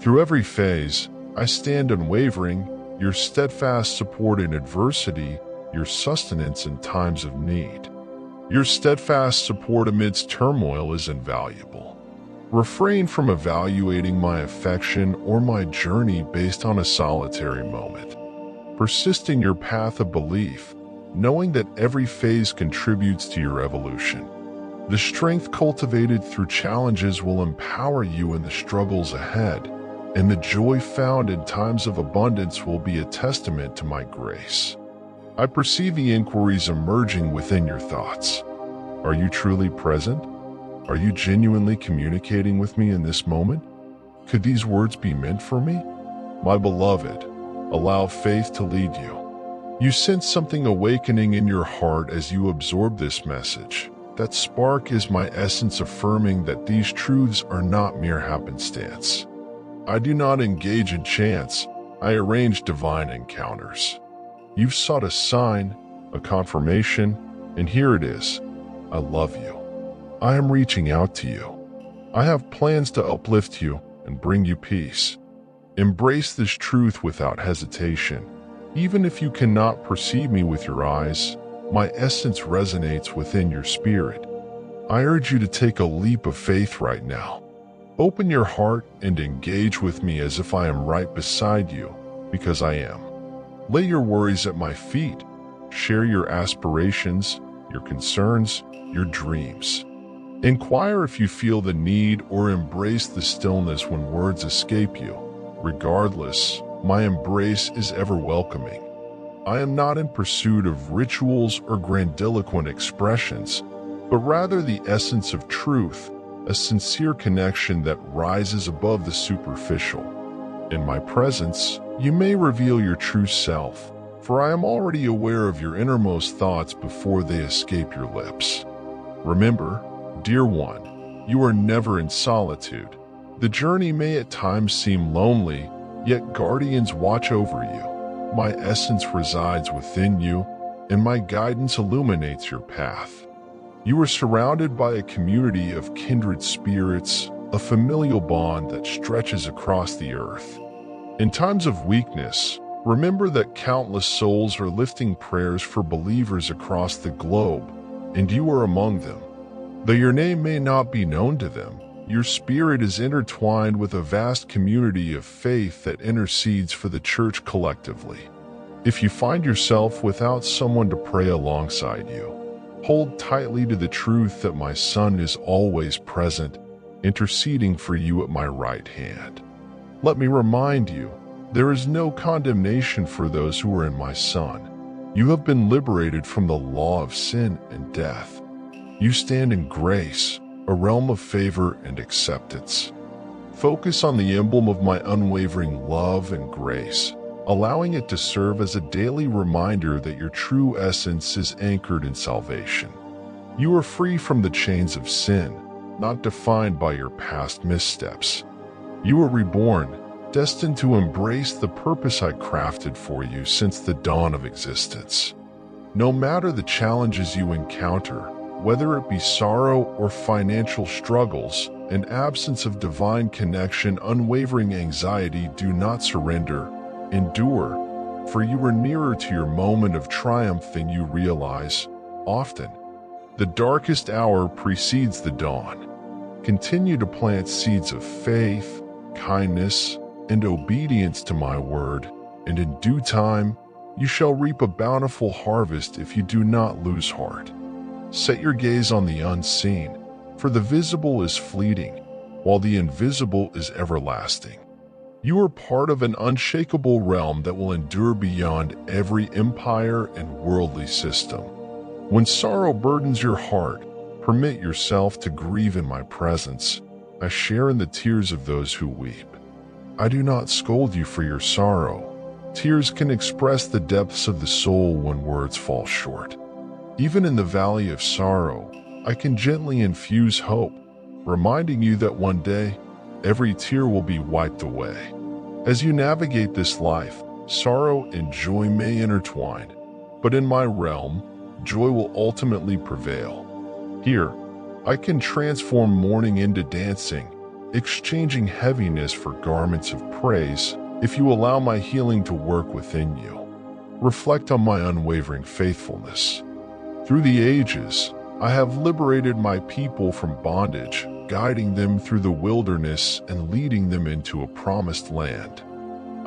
Speaker 1: Through every phase, I stand unwavering, your steadfast support in adversity, your sustenance in times of need. Your steadfast support amidst turmoil is invaluable. Refrain from evaluating my affection or my journey based on a solitary moment. Persist in your path of belief, knowing that every phase contributes to your evolution. The strength cultivated through challenges will empower you in the struggles ahead, and the joy found in times of abundance will be a testament to my grace. I perceive the inquiries emerging within your thoughts. Are you truly present? Are you genuinely communicating with me in this moment? Could these words be meant for me? My beloved, allow faith to lead you. You sense something awakening in your heart as you absorb this message. That spark is my essence affirming that these truths are not mere happenstance. I do not engage in chance, I arrange divine encounters. You've sought a sign, a confirmation, and here it is. I love you. I am reaching out to you. I have plans to uplift you and bring you peace. Embrace this truth without hesitation. Even if you cannot perceive me with your eyes, my essence resonates within your spirit. I urge you to take a leap of faith right now. Open your heart and engage with me as if I am right beside you, because I am. Lay your worries at my feet. Share your aspirations, your concerns, your dreams. Inquire if you feel the need or embrace the stillness when words escape you. Regardless, my embrace is ever welcoming. I am not in pursuit of rituals or grandiloquent expressions, but rather the essence of truth, a sincere connection that rises above the superficial. In my presence, you may reveal your true self, for I am already aware of your innermost thoughts before they escape your lips. Remember, dear one, you are never in solitude. The journey may at times seem lonely, yet guardians watch over you. My essence resides within you, and my guidance illuminates your path. You are surrounded by a community of kindred spirits, a familial bond that stretches across the earth. In times of weakness, remember that countless souls are lifting prayers for believers across the globe, and you are among them. Though your name may not be known to them, your spirit is intertwined with a vast community of faith that intercedes for the church collectively. If you find yourself without someone to pray alongside you, hold tightly to the truth that my Son is always present, interceding for you at my right hand. Let me remind you, there is no condemnation for those who are in my Son. You have been liberated from the law of sin and death. You stand in grace, a realm of favor and acceptance. Focus on the emblem of my unwavering love and grace, allowing it to serve as a daily reminder that your true essence is anchored in salvation. You are free from the chains of sin, not defined by your past missteps. You are reborn, destined to embrace the purpose I crafted for you since the dawn of existence. No matter the challenges you encounter, whether it be sorrow or financial struggles, an absence of divine connection, unwavering anxiety, do not surrender. Endure, for you are nearer to your moment of triumph than you realize. Often, The darkest hour precedes the dawn. Continue to plant seeds of faith, kindness, and obedience to my word, and in due time you shall reap a bountiful harvest if you do not lose heart. Set your gaze on the unseen, for the visible is fleeting, while the invisible is everlasting. You are part of an unshakable realm that will endure beyond every empire and worldly system. When sorrow burdens your heart, permit yourself to grieve in my presence. I share in the tears of those who weep. I do not scold you for your sorrow. Tears can express the depths of the soul when words fall short. Even in the valley of sorrow, I can gently infuse hope, reminding you that one day, every tear will be wiped away. As you navigate this life, sorrow and joy may intertwine, but in my realm, joy will ultimately prevail. Here, I can transform mourning into dancing, exchanging heaviness for garments of praise if you allow my healing to work within you. Reflect on my unwavering faithfulness. Through the ages, I have liberated my people from bondage, guiding them through the wilderness and leading them into a promised land.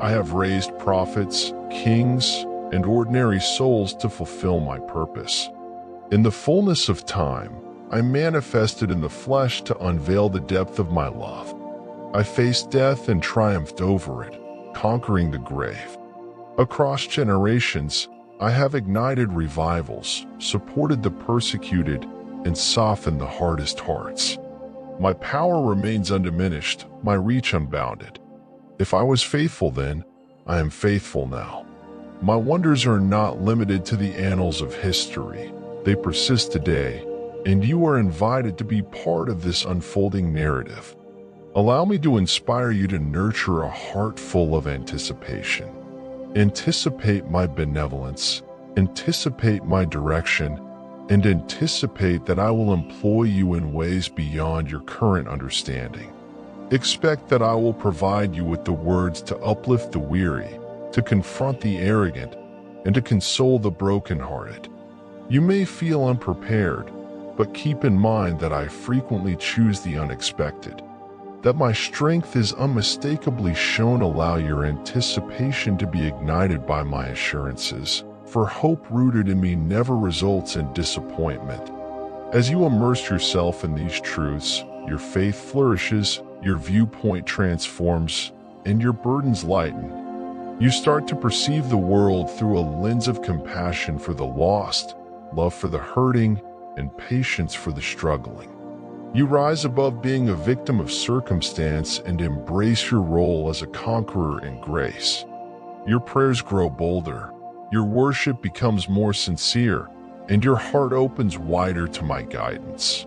Speaker 1: I have raised prophets, kings, and ordinary souls to fulfill my purpose. In the fullness of time, I manifested in the flesh to unveil the depth of my love. I faced death and triumphed over it, conquering the grave. Across generations, I have ignited revivals, supported the persecuted, and softened the hardest hearts. My power remains undiminished, my reach unbounded. If I was faithful then, I am faithful now. My wonders are not limited to the annals of history. They persist today, and you are invited to be part of this unfolding narrative. Allow me to inspire you to nurture a heart full of anticipation. Anticipate my benevolence, anticipate my direction, and anticipate that I will employ you in ways beyond your current understanding. Expect that I will provide you with the words to uplift the weary, to confront the arrogant, and to console the brokenhearted. You may feel unprepared, but keep in mind that I frequently choose the unexpected. That my strength is unmistakably shown. Allow your anticipation to be ignited by my assurances, for hope rooted in me never results in disappointment. As you immerse yourself in these truths, your faith flourishes, your viewpoint transforms, and your burdens lighten. You start to perceive the world through a lens of compassion for the lost, love for the hurting, and patience for the struggling. You rise above being a victim of circumstance and embrace your role as a conqueror in grace. Your prayers grow bolder, your worship becomes more sincere, and your heart opens wider to my guidance.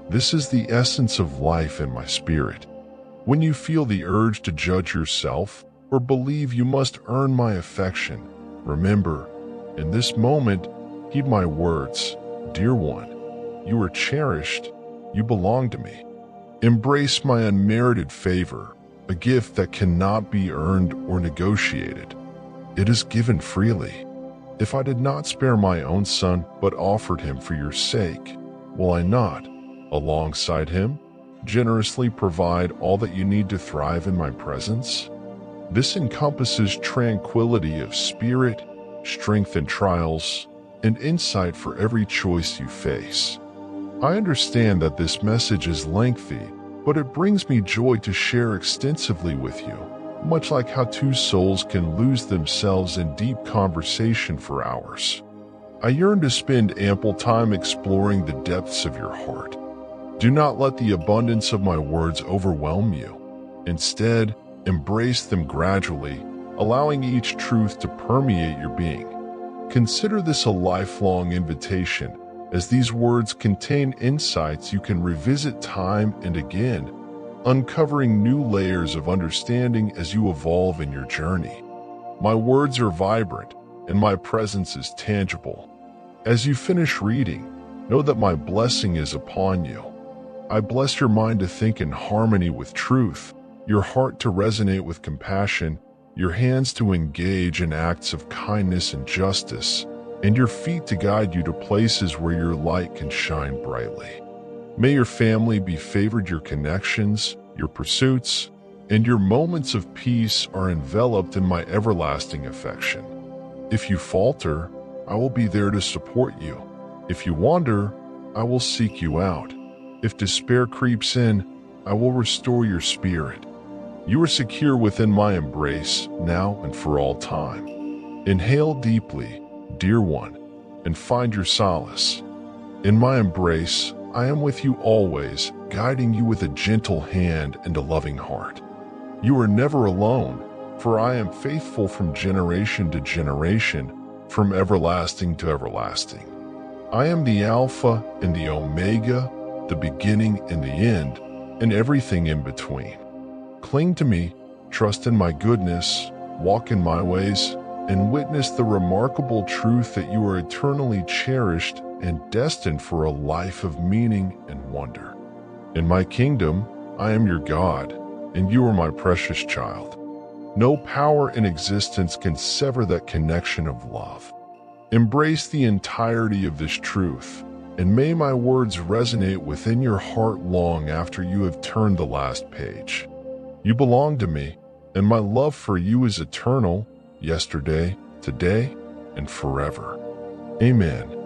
Speaker 1: This is the essence of life in my spirit. When you feel the urge to judge yourself or believe you must earn my affection, remember, in this moment, heed my words. Dear one, you are cherished. You belong to me. Embrace my unmerited favor, a gift that cannot be earned or negotiated. It is given freely. If I did not spare my own son, but offered him for your sake, will I not, alongside him, generously provide all that you need to thrive in my presence? This encompasses tranquility of spirit, strength in trials, and insight for every choice you face. I understand that this message is lengthy, but it brings me joy to share extensively with you, much like how two souls can lose themselves in deep conversation for hours. I yearn to spend ample time exploring the depths of your heart. Do not let the abundance of my words overwhelm you. Instead, embrace them gradually, allowing each truth to permeate your being. Consider this a lifelong invitation, as these words contain insights you can revisit time and again, uncovering new layers of understanding as you evolve in your journey. My words are vibrant, and my presence is tangible. As you finish reading, know that my blessing is upon you. I bless your mind to think in harmony with truth, your heart to resonate with compassion, your hands to engage in acts of kindness and justice, and your feet to guide you to places where your light can shine brightly. May your family be favored, your connections, your pursuits, and your moments of peace are enveloped in my everlasting affection. If you falter, I will be there to support you. If you wander, I will seek you out. If despair creeps in, I will restore your spirit. You are secure within my embrace, now and for all time. Inhale deeply, dear one, and find your solace. In my embrace, I am with you always, guiding you with a gentle hand and a loving heart. You are never alone, for I am faithful from generation to generation, from everlasting to everlasting. I am the Alpha and the Omega, the beginning and the end, and everything in between. Cling to me, trust in my goodness, walk in my ways, and witness the remarkable truth that you are eternally cherished and destined for a life of meaning and wonder. In my kingdom, I am your God, and you are my precious child. No power in existence can sever that connection of love. Embrace the entirety of this truth, and may my words resonate within your heart long after you have turned the last page. You belong to me, and my love for you is eternal, yesterday, today, and forever. Amen.